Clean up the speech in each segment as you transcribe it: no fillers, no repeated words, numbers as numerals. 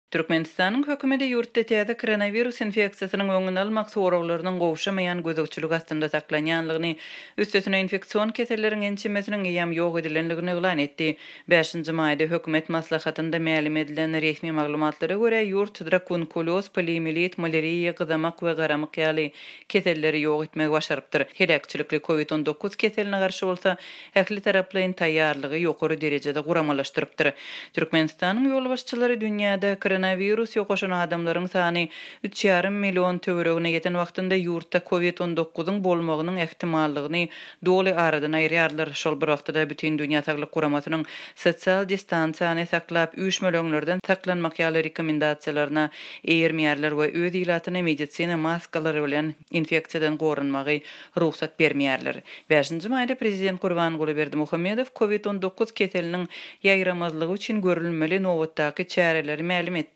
Türkmenistanyň hökümeti ýurtda täze koronavirus infeksiýasynyň öňüni almak soraglarynyň gowşamaýan gözegçilik astynda saklanýanlygyny, üstesine infeksion keselleriň ençimesiniň ýam ýok edilenligini elan etdi. 5-nji maýda hökümet maslahatynda ma'lum edilen resmi maglumatlara görä ýurt drakonkuloz, poliomiyelit, malariýa, gyzamak we garamak ýaly keselleri ýok etmek başarypdyr. Helakçylykly COVID-19 keseline garşy bolsa, ähli taraplaryň taýýarlygy ýokary derejede guramalaşdyrypdyr. Türkmenistanyň ýol başçylary dünýäde koronavirus ýokaşan adamlaryň sany 3,5 million töweregine ýeten wagtynda ýurtda COVID-19-yň bolmagynyň ähtimallygyny doly aradan aýrýarlar. Şol bir wagtda bütün dünýä Saglyk Guramasynyň sosial distansiýany saklap, üýşmelöňlerden saklanmak ýaly rekomendasiýalaryna eýermeýärler we öz ilatyny medisina maskalary bilen infeksiýadan gorunmagy ruhsat bermeýärler. 5-nji maýda prezident Gurbanguly Berdimuhammedow COVID-19 keseliniň ýaýramazlygy üçin görülmeli nowatdaky çäreleri ma'lum etdi.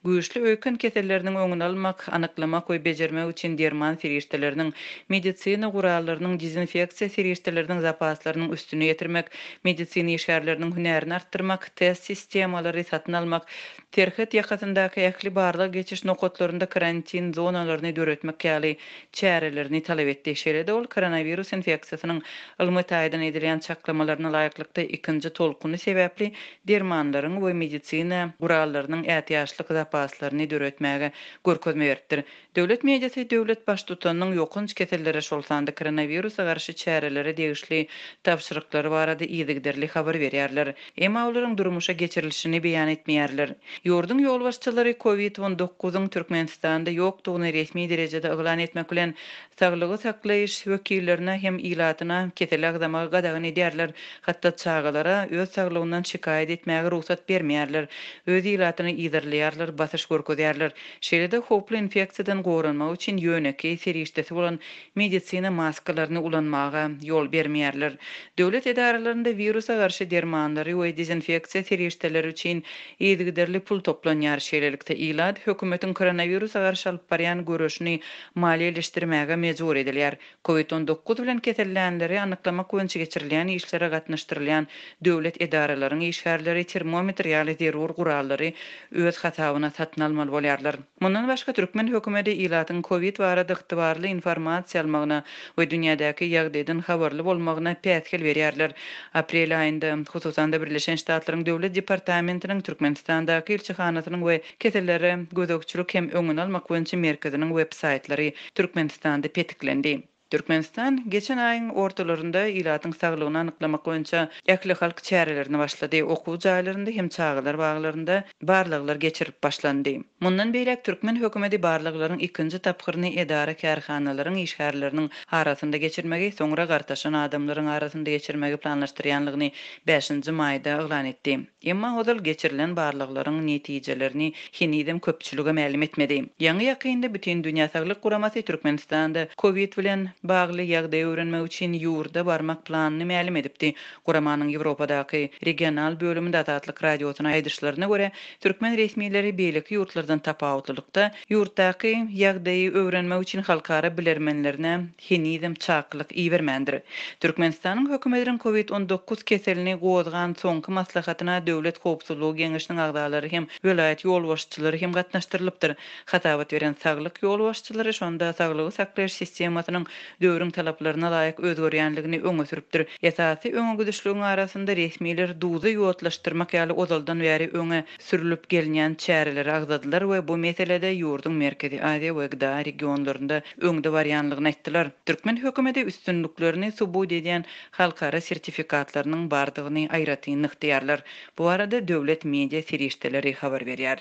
Güýçli öýkün keselleriniň öňüni almak, anyklamak we bejermek üçin derman serişdeleriniň, medisina gurallarynyň, dezinfeksiýa serişdeleriniň zapaslarynyň üstüne ýetirmek, medisina işgärleriniň hünerini artdyrmak, test sistemalary satyn almak, terhet ýakasyndaky ähli barlyk geçiş nokatlarynda karantin zonalaryny döretmek ýaly çärelerini talap etdi. Şeýle-de ol koronavirus infeksiýasynyň ylmy taýdan edilen çaklamalaryna laýyklykda ikinji tolkuny sebäpli dermanlaryň we medisina gurallarynyň ähtiýaçlyk zapaslaryny döretmäge görkezme beripdir. Döwlet mediasy döwlet baş tutanyň ýokunç kesellere şolsanda koronavirusa garşy çärelere degişli tapşyryklary barada ýygyderli habar berýärler. Emma olaryň durmuşa geçirilişini beýan etmeýärler. Ýurdun ýol başçylary COVID-19-yň Türkmenistanda ýokdugyny resmi derejede elan etmek bilen saglygy saklaýyş wekillerine hem ilatyna kesel agzamagy gadagyny edýärler. Hatda çagalara öz saglygyndan şikaýet etmäge ruhsat bermeýärler. Öz ilatyny ýyzarlaýarlar, basyş görkezýärler. Şeýle-de hoply infeksiýadan gorunmak üçin ýöneki serişdesi bolan medisina maskalaryny ulanmaga ýol bermeýärler. Döwlet edaralarynda virusa garşy dermanlary we dezinfeksiýa serişdeleri üçin ýygyderli pul toplanýar. Şeýlelikde ilat hökümetiň koronavirusa garşy alyp barýan görüşini maliýeleşdirmäge mejbur edilýär. COVID-19 bilen kesellänleri anyklamak boýunça geçirilýän işlere gatnaşdyrylýan döwlet edaralarynyň işgärleri termometr ýaly zerur gurallary öz hasabyna satyn almaly bolýarlar. Mundan başga Türkmen hökümeti ilatyň COVID barada ygtybarly informasiýa almagyna we dünýädäki ýagdaýdan habarly bolmagyna päsgel berýärler. Aprel aýynda hususan da Birleşen Ştatlaryň döwlet departamentiniň Türkmenistandaky elçihanasynyň we kesellere gözegçilik hem öňüni almak boýunça merkeziniň web saytlary Türkmenistanda petiklendi. Türkmenistan geçen ayın ortalarında ilatyň saglygyny anyklamak boýunça ähli halk çärelerini başlady. Okuw jaýlarynda hem çağlar baglarynda barlyklar geçirip başlandy. Mundan beýlek Türkmen hökümeti barlyklaryň ikinji tapgyryny edara kärhanalaryň işgärleriniň arasynda geçirmegi, soňra gartaşan adamlaryň arasynda geçirmegi planlaşdyrýanlygyny 5-nji maýda elan etdi. Emma odal geçirilen barlyklaryň netijelerini henidem köpçülüge ma'lum etmedi. Ýa-ni ýakynda bütün dünýä saglyk guramasy Türkmenistanda COVID bilen bagly ýagdaý öwrenmek üçin ýurda barmak planyny ma'lum edipdi. Guramanyň Ýewropadaky regional bölüminde atatlyk radiosyna aýdyşlaryna görä, türkmen resmileri beýleki ýurtlardan tapawutlykda ýurtdaky ýagdaýy öwrenmek üçin halkara bilermenlerine henidem çaklyk iýermendir. Türkmenistanyň hökümetiniň COVID-19 keselini gozgan soňky maslahatyna döwlet howpsuzlygy geňişiniň agdalary hem welaýat ýol başçylary hem gatnaşdyrylypdyr. Hatabat beren saglyk ýol başçylary şonda saglygy saklaýyş sistemasynyň döwrüň talaplaryna laýyk özgerýänligini öňe sürüpdir. Esasy öňe güdüşlüğün arasynda resmiler duzy ýotlaşdyrmak ýaly ozaldan bäri öňe sürülip gelýän çäreleri agzadylar we bu meselede ýurdun merkezi Aziýa we Gda regionlarynda öňde barýanlygyny aýtdylar. Türkmen hökümeti üstünlüklerini subut edýän halkara sertifikatlarynyň bardygyny aýratyn ykdyarlar. Bu arada döwlet media serişdeleri habar berýär.